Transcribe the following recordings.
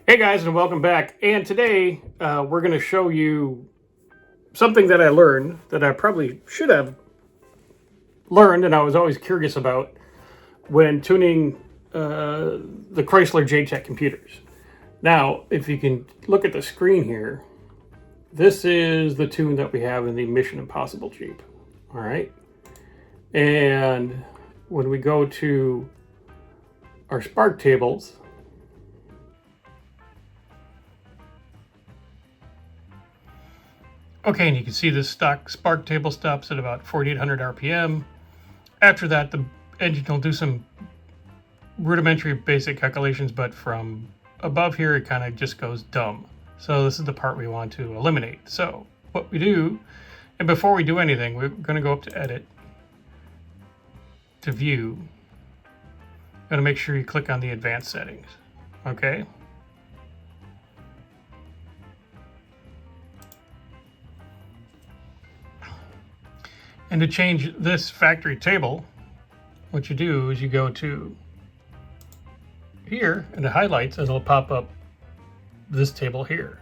Hey guys, and welcome back. And today we're going to show you something that I learned that I probably should have learned and I was always curious about when tuning the Chrysler JTEC computers. Now, if you can look at the screen here, this is the tune that we have in the Mission Impossible Jeep. All right. And when we go to our spark tables, okay, and you can see this stock spark table stops at about 4,800 RPM. After that, the engine will do some rudimentary basic calculations, but from above here, it kind of just goes dumb. So this is the part we want to eliminate. So what we do, and before we do anything, we're going to go up to Edit, to View. Going to make sure you click on the Advanced Settings. Okay. And to change this factory table, what you do is you go to here and it highlights and it'll pop up this table here.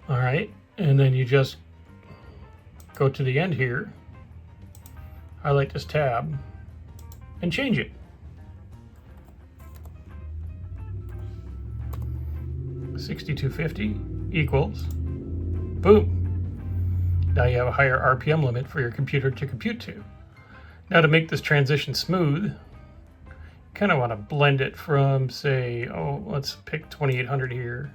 All right. And then you just go to the end here, highlight this tab and change it. $6,250 equals, boom. Now you have a higher RPM limit for your computer to compute to. Now to make this transition smooth, you kind of want to blend it from, say, let's pick 2800 here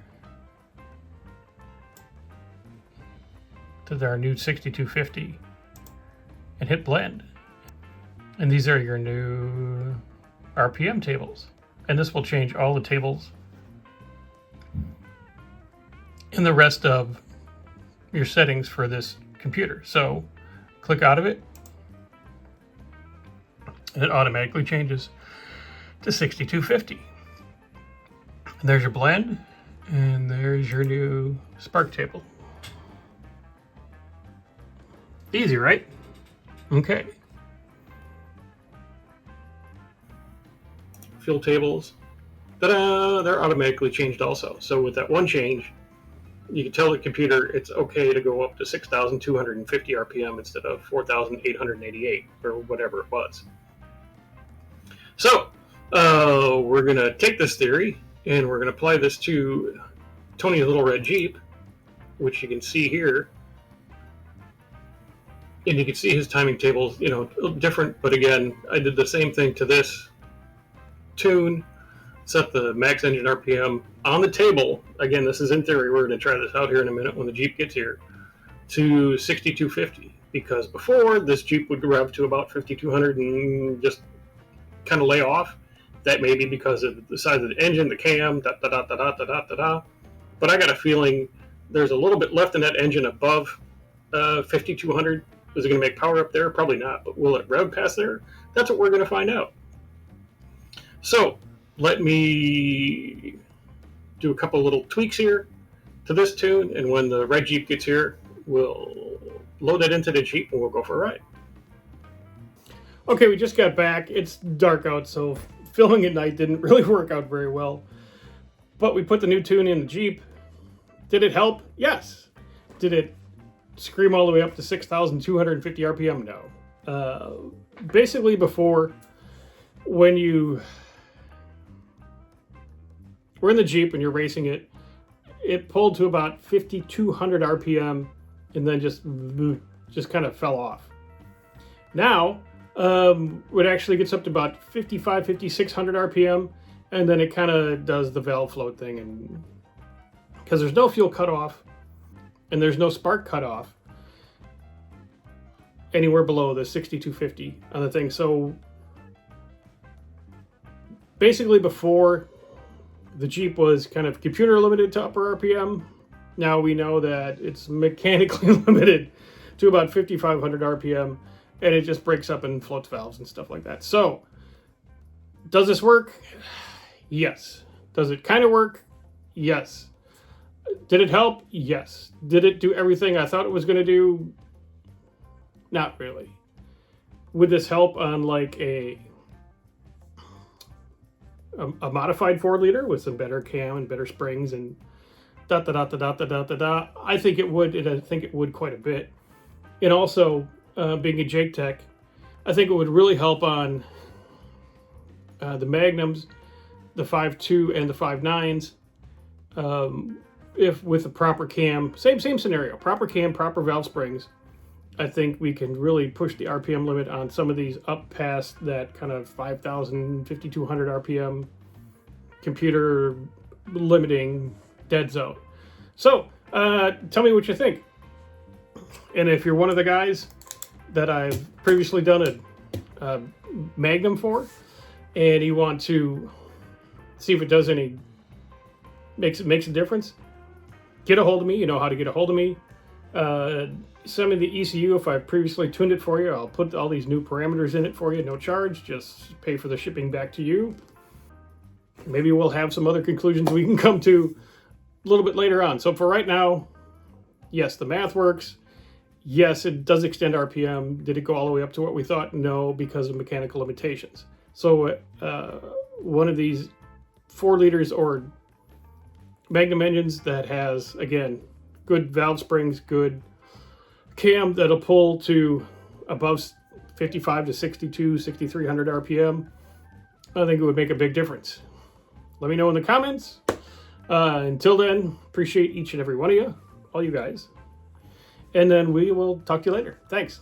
to our new 6250 and hit blend. And these are your new RPM tables. And this will change all the tables in the rest of your settings for this computer. So click out of it and it automatically changes to 6250. And there's your blend and there's your new spark table. Easy, right? Okay. Fuel tables, ta-da, they're automatically changed also. So with that one change, you can tell the computer it's okay to go up to 6,250 RPM instead of 4,888 or whatever it was. So we're going to take this theory and we're going to apply this to Tony's little red Jeep, which you can see here. And you can see his timing tables, different. But again, I did the same thing to this tune. Set the max engine RPM on the table. Again, this is in theory. We're going to try this out here in a minute when the Jeep gets here, to 6,250. Because before, this Jeep would rev to about 5,200 and just kind of lay off. That may be because of the size of the engine, the cam, da-da-da-da-da-da-da-da. But I got a feeling there's a little bit left in that engine above 5,200. Is it going to make power up there? Probably not. But will it rev past there? That's what we're going to find out. So let me do a couple little tweaks here to this tune, and when the red Jeep gets here, we'll load it into the Jeep and we'll go for a ride. Okay, we just got back. It's dark out, so filming at night didn't really work out very well. But we put the new tune in the Jeep. Did it help? Yes. Did it scream all the way up to 6,250 RPM? No. Basically, before, when you we're in the Jeep and you're racing it, it pulled to about 5,200 RPM and then just kind of fell off. Now, it actually gets up to about 5,600 RPM, and then it kind of does the valve float thing. And because there's no fuel cutoff and there's no spark cutoff anywhere below the 6,250 on the thing. So basically before, the Jeep was kind of computer limited to upper RPM. Now we know that it's mechanically limited to about 5,500 RPM, and it just breaks up and floats valves and stuff like that. So, does this work? Yes. Does it kind of work? Yes. Did it help? Yes. Did it do everything I thought it was going to do? Not really. Would this help on like a a modified 4-liter with some better cam and better springs and da da da da da da da da da. I think it would, and I think it would quite a bit. And also, being a JTEC, I think it would really help on the Magnums, the 5.2 and the 5.9s. If with the proper cam, same scenario, proper cam, proper valve springs, I think we can really push the RPM limit on some of these up past that kind of 5,000, 5,200 RPM computer limiting dead zone. So tell me what you think. And if you're one of the guys that I've previously done a Magnum for, and you want to see if it does any, makes a difference, get a hold of me. You know how to get a hold of me. Send me the ECU if I've previously tuned it for you. I'll put all these new parameters in it for you, no charge. Just pay for the shipping back to you. Maybe we'll have some other conclusions we can come to a little bit later on. So for right now, yes, the math works. Yes, it does extend RPM. Did it go all the way up to what we thought? No, because of mechanical limitations. So one of these 4 liters or Magnum engines that has, again, good valve springs, good cam that'll pull to above 55 to 62, 6,300 RPM, I think it would make a big difference. Let me know in the comments. Until then, appreciate each and every one of you, all you guys. And then we will talk to you later. Thanks.